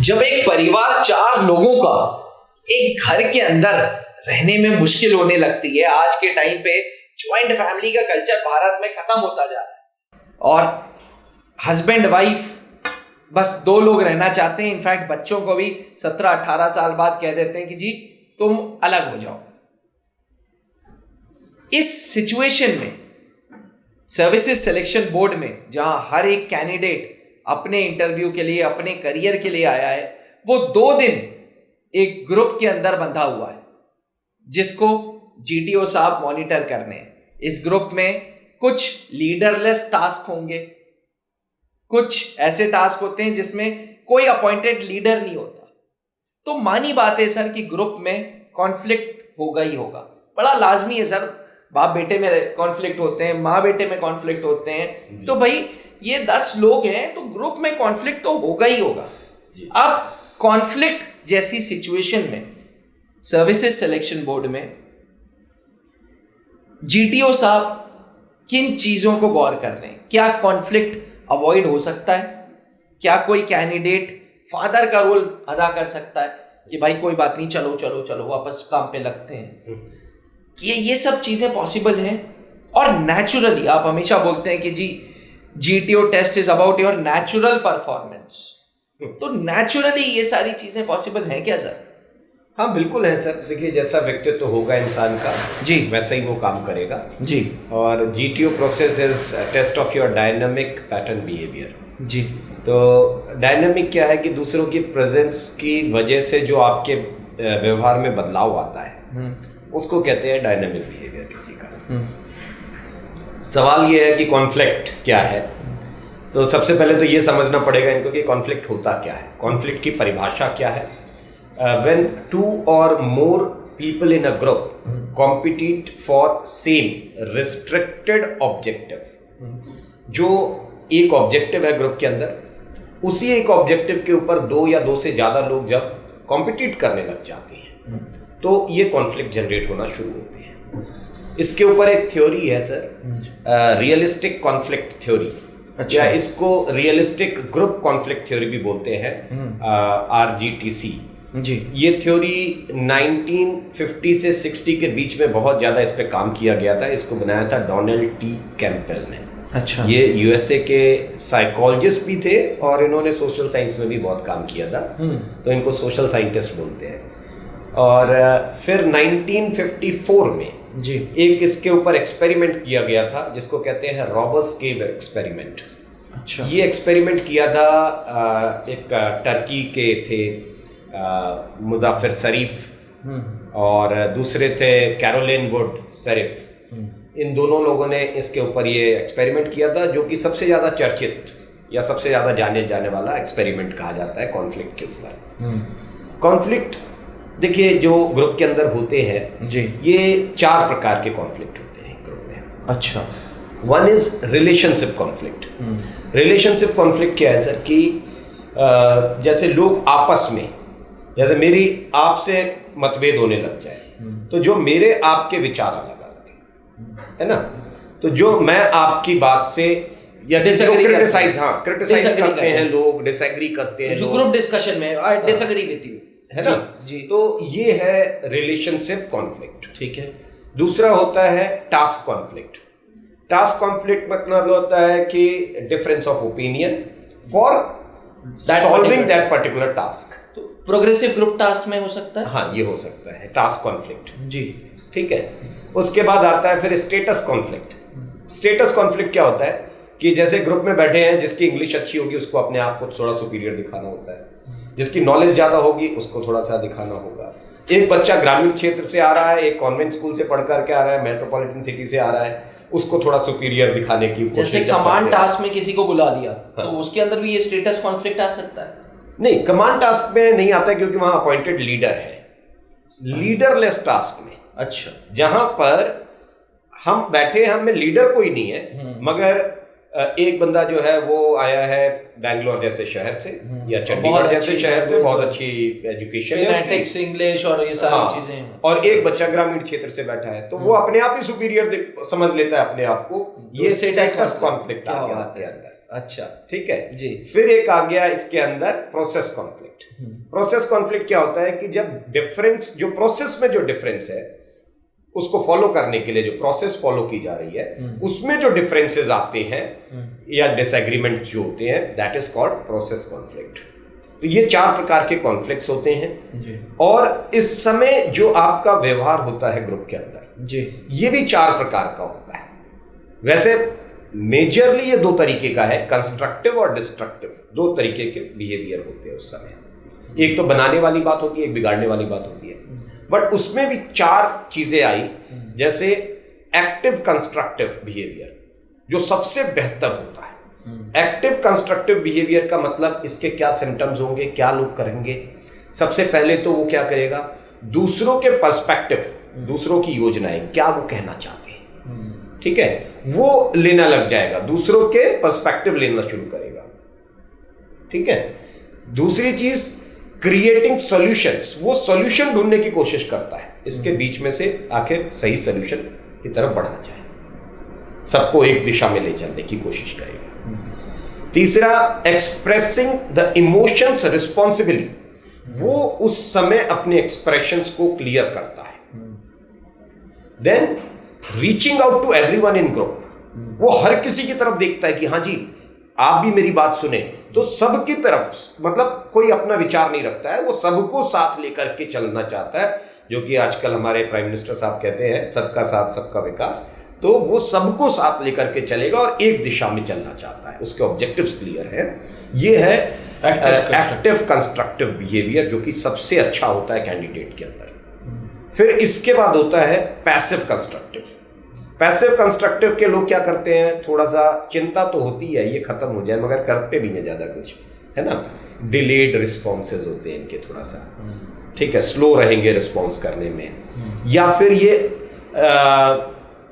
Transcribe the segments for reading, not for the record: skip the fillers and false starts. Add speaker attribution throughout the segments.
Speaker 1: जब एक परिवार 4 लोगों का एक घर के अंदर रहने में मुश्किल होने लगती है, आज के टाइम पे ज्वाइंट फैमिली का कल्चर भारत में खत्म होता जा रहा है और हस्बैंड वाइफ बस 2 लोग रहना चाहते हैं। इनफैक्ट बच्चों को भी 17-18 साल बाद कह देते हैं कि जी तुम अलग हो जाओ। इस सिचुएशन में सर्विसेज सिलेक्शन बोर्ड में जहां हर एक कैंडिडेट अपने इंटरव्यू के लिए, अपने करियर के लिए आया है, वो 2 दिन एक ग्रुप के अंदर बंधा हुआ है जिसको जीटीओ साहब मॉनिटर करने हैं। इस ग्रुप में कुछ लीडरलेस टास्क होंगे, कुछ ऐसे टास्क होते हैं जिसमें कोई अपॉइंटेड लीडर नहीं होता। तो मानी बात है सर कि ग्रुप में कॉन्फ्लिक्ट होगा ही होगा, बड़ा लाजमी है सर। बाप बेटे में कॉन्फ्लिक्ट होते हैं, माँ बेटे में कॉन्फ्लिक्ट होते हैं, तो भाई ये 10 लोग हैं तो ग्रुप में कॉन्फ्लिक्ट तो होगा ही होगा। अब कॉन्फ्लिक्ट जैसी सिचुएशन में सर्विसेज सिलेक्शन बोर्ड में जीटीओ साहब किन चीजों को गौर कर रहे हैं? क्या कॉन्फ्लिक्ट अवॉइड हो सकता है? क्या कोई कैंडिडेट फादर का रोल अदा कर सकता है कि भाई कोई बात नहीं, चलो चलो चलो वापस काम पे लगते हैं? ये सब चीजें पॉसिबल हैं। और नेचुरली आप हमेशा बोलते हैं कि जी GTO test is about your natural performance, तो नेचुरली ये सारी चीजें पॉसिबल हैं क्या सर?
Speaker 2: हाँ बिल्कुल है सर। देखिए जैसा व्यक्तित्व तो होगा इंसान का
Speaker 1: जी,
Speaker 2: वैसा ही वो काम करेगा
Speaker 1: जी।
Speaker 2: और GTO process is test of your dynamic pattern behaviour.
Speaker 1: जी।
Speaker 2: तो डायनामिक क्या है कि दूसरों की प्रेजेंस की वजह से जो आपके व्यवहार में बदलाव आता है उसको कहते हैं डायनामिक बिहेवियर किसी का। सवाल ये है कि कॉन्फ्लिक्ट क्या है। तो सबसे पहले तो ये समझना पड़ेगा इनको कि कॉन्फ्लिक्ट होता क्या है, कॉन्फ्लिक्ट की परिभाषा क्या है। When 2 or more people in a group compete for same restricted objective, जो एक ऑब्जेक्टिव है ग्रुप के अंदर, उसी एक ऑब्जेक्टिव के ऊपर 2 या 2 से ज़्यादा लोग जब कॉम्पिटिट करने लग जाते हैं तो ये कॉन्फ्लिक्ट जनरेट होना शुरू होते हैं। इसके ऊपर एक थ्योरी है सर, रियलिस्टिक कॉन्फ्लिक्ट थ्योरी।
Speaker 1: अच्छा।
Speaker 2: या इसको रियलिस्टिक ग्रुप कॉन्फ्लिक्ट थ्योरी भी बोलते हैं, RGTC।
Speaker 1: जी।
Speaker 2: ये थ्योरी 1950 से 60 के बीच में बहुत ज़्यादा इस पे काम किया गया था। इसको बनाया था डोनाल्ड टी कैंपबेल ने।
Speaker 1: अच्छा।
Speaker 2: ये यूएसए के साइकोलॉजिस्ट भी थे और इन्होंने सोशल साइंस में भी बहुत काम किया था, तो इनको सोशल साइंटिस्ट बोलते हैं। और फिर 1954 में
Speaker 1: जी
Speaker 2: एक इसके ऊपर एक्सपेरिमेंट किया गया था जिसको कहते हैं रॉबर्स केव एक्सपेरिमेंट।
Speaker 1: अच्छा।
Speaker 2: ये एक्सपेरिमेंट किया था एक टर्की के थे मुजाफिर शरीफ और दूसरे थे कैरोलिन वुड शरीफ। इन दोनों लोगों ने इसके ऊपर ये एक्सपेरिमेंट किया था जो कि सबसे ज़्यादा चर्चित या सबसे ज़्यादा जाने जाने वाला एक्सपेरिमेंट कहा जाता है कॉन्फ्लिक्ट के ऊपर। कॉन्फ्लिक्ट देखिए जो ग्रुप के अंदर होते हैं
Speaker 1: जी,
Speaker 2: ये 4 प्रकार के कॉन्फ्लिक्ट होते हैं ग्रुप में।
Speaker 1: अच्छा।
Speaker 2: 1 is relationship conflict. Relationship conflict क्या है सर कि जैसे लोग आपस में, जैसे मेरी आपसे मतभेद होने लग जाए तो जो मेरे आपके विचार अलग अलग है ना, तो जो मैं आपकी बात से या क्रिटिसाइज करते हैं लोग, डिसएग्री करते हैं
Speaker 1: जो ग्रुप डिस्कशन में आई डिसएग्री विद यू,
Speaker 2: है ना
Speaker 1: जी।
Speaker 2: तो ये है रिलेशनशिप कॉन्फ्लिक्ट।
Speaker 1: ठीक है।
Speaker 2: दूसरा होता है टास्क कॉन्फ्लिक्ट। टास्क कॉन्फ्लिक्ट मतलब होता है कि difference of opinion for solving that particular task.
Speaker 1: तो प्रोग्रेसिव ग्रुप टास्क में हो सकता है?
Speaker 2: हाँ ये हो सकता है टास्क कॉन्फ्लिक्ट
Speaker 1: जी।
Speaker 2: ठीक है। उसके बाद आता है फिर स्टेटस कॉन्फ्लिक्ट। स्टेटस कॉन्फ्लिक्ट क्या होता है कि जैसे ग्रुप में बैठे हैं, जिसकी इंग्लिश अच्छी होगी उसको अपने आप को थोड़ा सुपीरियर दिखाना होता है, जिसकी नॉलेज ज़्यादा होगी उसको थोड़ा सा दिखाना होगा। एक बच्चा ग्रामीण क्षेत्र से आ रहा है, एक कॉन्वेंट स्कूल से पढ़ करके आ रहा है, मेट्रोपॉलिटन सिटी से आ रहा है, उसको थोड़ा सुपीरियर दिखाने की कोशिश।
Speaker 1: जैसे कमांड टास्क में किसी को बुला लिया तो उसके अंदर भी ये स्टेटस कॉन्फ्लिक्ट आ सकता है?
Speaker 2: नहीं, कमांड टास्क में नहीं आता क्योंकि वहां अपॉइंटेड लीडर है। लीडरलेस टास्क में, अच्छा, जहां पर हम बैठे, हम में लीडर कोई नहीं है, मगर एक बंदा जो है वो आया है बैंगलोर जैसे शहर से या चंडीगढ़ जैसे शहर से, बहुत अच्छी एजुकेशन है,
Speaker 1: इंग्लिश और ये सारी चीजें हैं,
Speaker 2: और एक बच्चा ग्रामीण क्षेत्र से बैठा है तो वो अपने आप ही सुपीरियर समझ लेता है अपने आप को। ये स्टेटस कॉन्फ्लिक्ट आ गया इसके अंदर।
Speaker 1: अच्छा,
Speaker 2: ठीक है
Speaker 1: जी।
Speaker 2: फिर एक आ गया इसके अंदर प्रोसेस कॉन्फ्लिक्ट। प्रोसेस कॉन्फ्लिक्ट क्या होता है कि जब डिफरेंस, जो प्रोसेस में जो डिफरेंस है उसको फॉलो करने के लिए जो प्रोसेस फॉलो की जा रही है उसमें जो डिफरेंसेस आते हैं या डिसएग्रीमेंट जो होते हैं, that is called process conflict. तो ये 4 प्रकार के कॉन्फ्लिक्ट्स होते हैं
Speaker 1: जी।
Speaker 2: और इस समय जो आपका व्यवहार होता है ग्रुप के अंदर
Speaker 1: जी, ये
Speaker 2: भी 4 प्रकार का होता है। वैसे मेजरली ये 2 तरीके का है, कंस्ट्रक्टिव और डिस्ट्रक्टिव। 2 तरीके के बिहेवियर होते हैं उस समय, एक तो बनाने वाली बात होती है, एक बिगाड़ने वाली बात होती है। बट उसमें भी 4 चीजें आई, जैसे एक्टिव कंस्ट्रक्टिव बिहेवियर जो सबसे बेहतर होता है। एक्टिव कंस्ट्रक्टिव बिहेवियर का मतलब इसके क्या सिम्टम्स होंगे, क्या लोग करेंगे। सबसे पहले तो वो क्या करेगा, दूसरों के पर्सपेक्टिव, दूसरों की योजनाएं, क्या वो कहना चाहते हैं, ठीक है, वो लेना लग जाएगा, दूसरों के पर्सपेक्टिव लेना शुरू करेगा, ठीक है। दूसरी चीज क्रिएटिंग सॉल्यूशंस, वो सॉल्यूशन ढूंढने की कोशिश करता है, इसके बीच में से आखिर सही सॉल्यूशन की तरफ बढ़ना जाए, सबको एक दिशा में ले जाने की कोशिश करेगा। तीसरा, एक्सप्रेसिंग द इमोशंस रिस्पॉन्सिबली, वो उस समय अपने एक्सप्रेशंस को क्लियर करता है। Then reaching out to everyone in group, वो हर किसी की तरफ देखता है कि हाँ जी आप भी मेरी बात सुने, तो सबकी तरफ, मतलब कोई अपना विचार नहीं रखता है, वो सबको साथ लेकर के चलना चाहता है, जो कि आजकल हमारे प्राइम मिनिस्टर साहब कहते हैं सबका साथ सबका विकास। तो वो सबको साथ लेकर के चलेगा और एक दिशा में चलना चाहता है, उसके ऑब्जेक्टिव्स क्लियर है। ये है एक्टिव कंस्ट्रक्टिव बिहेवियर, जो कि सबसे अच्छा होता है कैंडिडेट के अंदर। फिर इसके बाद होता है पैसिव कंस्ट्रक्टिव। पैसिव कंस्ट्रक्टिव के लोग क्या करते हैं, थोड़ा सा चिंता तो होती है ये खत्म हो जाए, मगर करते नहीं है ज्यादा कुछ, है ना। डिलेड रिस्पॉन्सेज होते हैं इनके थोड़ा सा, ठीक है, स्लो रहेंगे रिस्पॉन्स करने में, या फिर ये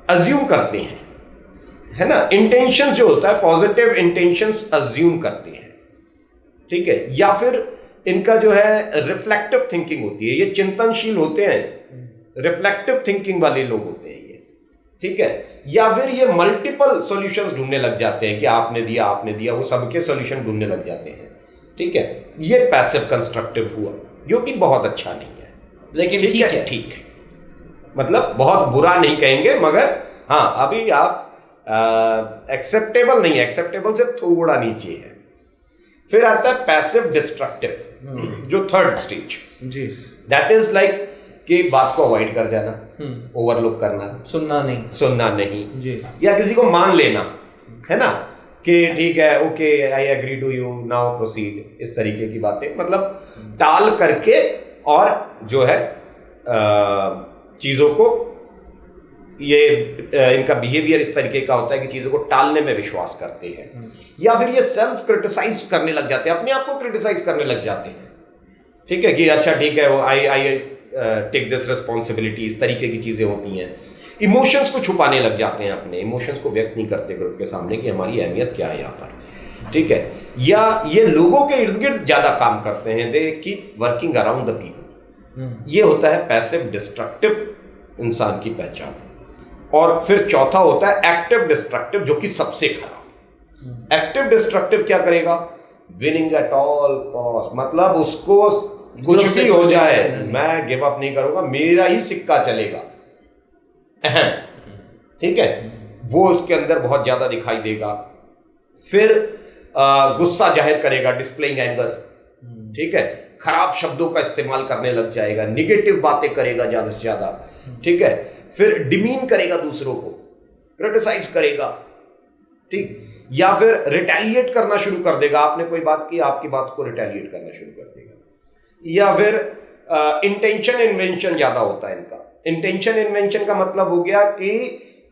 Speaker 2: अज्यूम करते हैं, है ना, इंटेंशंस जो होता है पॉजिटिव इंटेंशंस अज्यूम करते हैं, ठीक है। या फिर इनका जो है रिफ्लेक्टिव थिंकिंग होती है, ये चिंतनशील होते हैं, रिफ्लेक्टिव थिंकिंग वाले लोग होते हैं ये, ठीक है। या फिर ये मल्टीपल सॉल्यूशंस ढूंढने लग जाते हैं कि आपने दिया, वो सबके सॉल्यूशन ढूंढने लग जाते हैं, ठीक है। ये पैसिव कंस्ट्रक्टिव हुआ, जो कि बहुत अच्छा नहीं है,
Speaker 1: लेकिन ठीक है,
Speaker 2: मतलब बहुत बुरा नहीं कहेंगे, मगर हाँ अभी आप एक्सेप्टेबल नहीं है, एक्सेप्टेबल से थोड़ा नीचे है। फिर आता है पैसिव डिस्ट्रक्टिव, जो 3rd स्टेज
Speaker 1: जी,
Speaker 2: दैट इज लाइक कि बात को अवॉइड कर जाना, ओवरलुक करना, सुनना नहीं
Speaker 1: जी,
Speaker 2: या किसी को मान लेना, है ना, कि ठीक है, okay I agree to you, now proceed, इस तरीके की बातें, मतलब टाल करके, और जो है चीजों को, ये इनका बिहेवियर इस तरीके का होता है कि चीजों को टालने में विश्वास करते हैं। या फिर ये सेल्फ क्रिटिसाइज करने लग जाते हैं, अपने आप को क्रिटिसाइज करने लग जाते हैं, ठीक है, कि अच्छा ठीक है, वो आई टेक दिस रिस्पॉन्सिबिलिटी, इस तरीके की चीजें होती हैं। इमोशंस को छुपाने लग जाते हैं, अपने इमोशंस को व्यक्त नहीं करते ग्रुप के सामने कि हमारी अहमियत क्या है यहाँ पर, ठीक है। या ये लोगों के इर्द गिर्द ज्यादा काम करते हैं, they keep working around the people. ये होता है पैसिव डिस्ट्रक्टिव इंसान की पहचान। और फिर चौथा होता है एक्टिव डिस्ट्रक्टिव, जो कि सबसे खराब। एक्टिव डिस्ट्रक्टिव क्या करेगा, विनिंग एट ऑल कॉस्ट, मतलब उसको कुछ भी हो जाए मैं गिव अप नहीं करूंगा, मेरा ही सिक्का चलेगा, ठीक है, वो उसके अंदर बहुत ज्यादा दिखाई देगा। फिर गुस्सा जाहिर करेगा, डिस्प्लेइंग एंगर, ठीक है, खराब शब्दों का इस्तेमाल करने लग जाएगा, निगेटिव बातें करेगा ज्यादा से ज्यादा, ठीक है। फिर डिमीन करेगा दूसरों को, क्रिटिसाइज करेगा, ठीक, या फिर रिटेलिएट करना शुरू कर देगा, आपने कोई बात की, आपकी बात को रिटेलिएट करना शुरू कर देगा। या फिर इंटेंशन इन्वेंशन ज्यादा होता है इनका। इंटेंशन इन्वेंशन का मतलब हो गया कि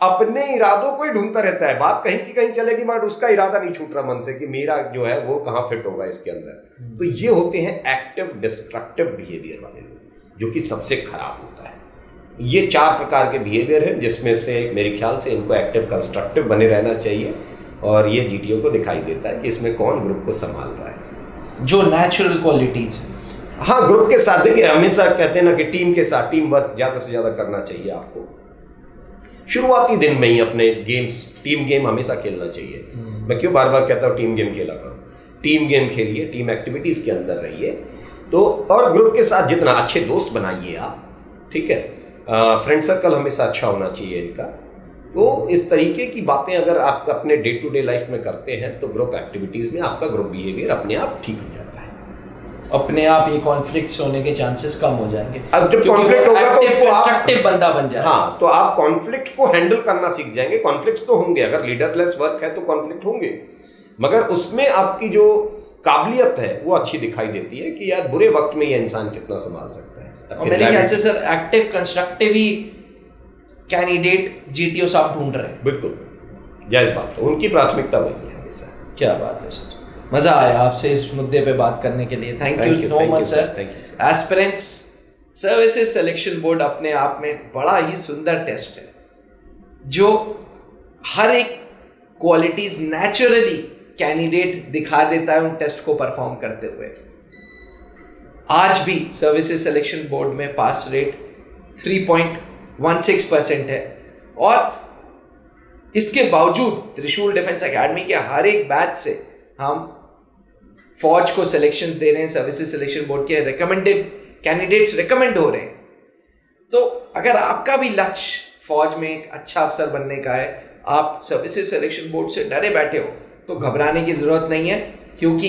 Speaker 2: अपने इरादों को ही ढूंढता रहता है, बात कहीं की कहीं चलेगी बट उसका इरादा नहीं छूट रहा मन से कि मेरा जो है वो कहाँ फिट होगा इसके अंदर। तो ये होते हैं एक्टिव डिस्ट्रक्टिव बिहेवियर वाले लोग, जो कि सबसे खराब होता है। ये 4 प्रकार के बिहेवियर हैं, जिसमें से मेरे ख्याल से इनको एक्टिव कंस्ट्रक्टिव बने रहना चाहिए, और ये जीटीओ को दिखाई देता है कि इसमें कौन ग्रुप को संभाल रहा है,
Speaker 1: जो नेचुरल क्वालिटीज।
Speaker 2: हाँ, ग्रुप के साथ देखिए, हमेशा कहते हैं ना कि टीम के साथ टीम वर्क ज्यादा से ज्यादा करना चाहिए आपको। शुरुआती दिन में ही अपने गेम्स, टीम गेम हमेशा खेलना चाहिए। मैं क्यों बार बार कहता हूँ टीम गेम खेला करो, टीम गेम खेलिए, टीम एक्टिविटीज के अंदर रहिए, तो और ग्रुप के साथ जितना अच्छे दोस्त बनाइए आप, ठीक है, फ्रेंड सर्कल हमेशा अच्छा होना चाहिए इनका। तो इस तरीके की बातें अगर आप अपने डे टू डे लाइफ में करते हैं तो ग्रुप एक्टिविटीज में आपका ग्रुप बिहेवियर अपने आप ठीक हो जाता है,
Speaker 1: अपने आप ये कॉन्फ्लिक्ट्स होने के चांसेस कम हो जाएंगे।
Speaker 2: अब जब कॉन्फ्लिक्ट होगा तो उसको
Speaker 1: कंस्ट्रक्टिव बंदा बन जाए।
Speaker 2: हाँ, तो आप कॉन्फ्लिक्ट को हैंडल करना सीख जाएंगे। कॉन्फ्लिक्ट्स तो होंगे, अगर लीडरलेस वर्क है तो कॉन्फ्लिक्ट होंगे, मगर उसमें आपकी जो काबिलियत है वो अच्छी दिखाई देती है कि यार बुरे वक्त में ये इंसान कितना संभाल सकता है।
Speaker 1: और मेरे ख्याल से सर एक्टिव कंस्ट्रक्टिव ही कैंडिडेट जीटीओ साहब ढूंढ रहे हैं।
Speaker 2: बिल्कुल जायज बात है, उनकी प्राथमिकता वही है हमेशा।
Speaker 1: क्या बात है सर, मजा आया आपसे इस मुद्दे पे बात करने के लिए। Thank you so much sir. Aspirants services selection board अपने आप में बड़ा ही सुंदर टेस्ट है जो हर एक क्वालिटीज नेचुरली कैंडिडेट दिखा देता है उन टेस्ट को परफॉर्म करते हुए। आज भी सर्विसेज सिलेक्शन बोर्ड में पास रेट 3.16% है और इसके बावजूद त्रिशूल डिफेंस एकेडमी के हर एक बैच से हम फौज को सिलेक्शंस दे रहे हैं। सर्विसेज सिलेक्शन बोर्ड के रिकमेंडेड कैंडिडेट्स रिकमेंड हो रहे हैं। तो अगर आपका भी लक्ष्य फौज में एक अच्छा अफसर बनने का है, आप सर्विसेज सिलेक्शन बोर्ड से डरे बैठे हो तो घबराने की जरूरत नहीं है, क्योंकि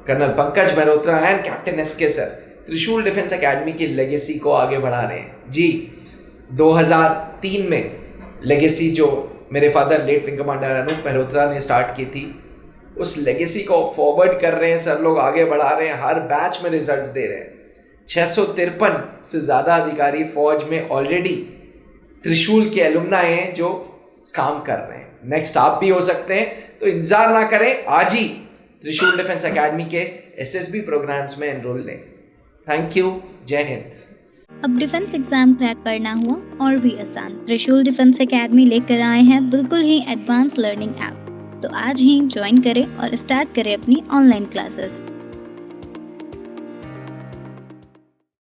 Speaker 1: colonel Pankaj Mehrotra and captain S K sir Trishul defence academy की लेगेसी को आगे बढ़ा रहे हैं। जी 2003 में लेगेसी जो मेरे father late wing commander Anup Mehrotra ने स्टार्ट की थी, उस लेगेसी को फॉरवर्ड कर रहे हैं सर लोग, आगे बढ़ा रहे हैं, हर बैच में रिजल्ट्स दे रहे हैं। 653 से ज़्यादा अधिकारी फौज में ऑलरेडी त्रिशूल के एलुमनाई हैं जो काम कर रहे हैं। नेक्स्ट आप भी हो सकते हैं, तो इंतजार ना करें, आज ही त्रिशूल डिफेंस एकेडमी के एसएसबी प्रोग्राम्स में एनरोल लें। थैंक यू, जय हिंद।
Speaker 3: अब डिफेंस एग्जाम क्रैक करना हुआ और भी आसान, त्रिशूल डिफेंस एकेडमी लेकर आए हैं बिल्कुल ही एडवांस लर्निंग ऐप। तो आज ही ज्वाइन करें और स्टार्ट करें अपनी ऑनलाइन क्लासेस।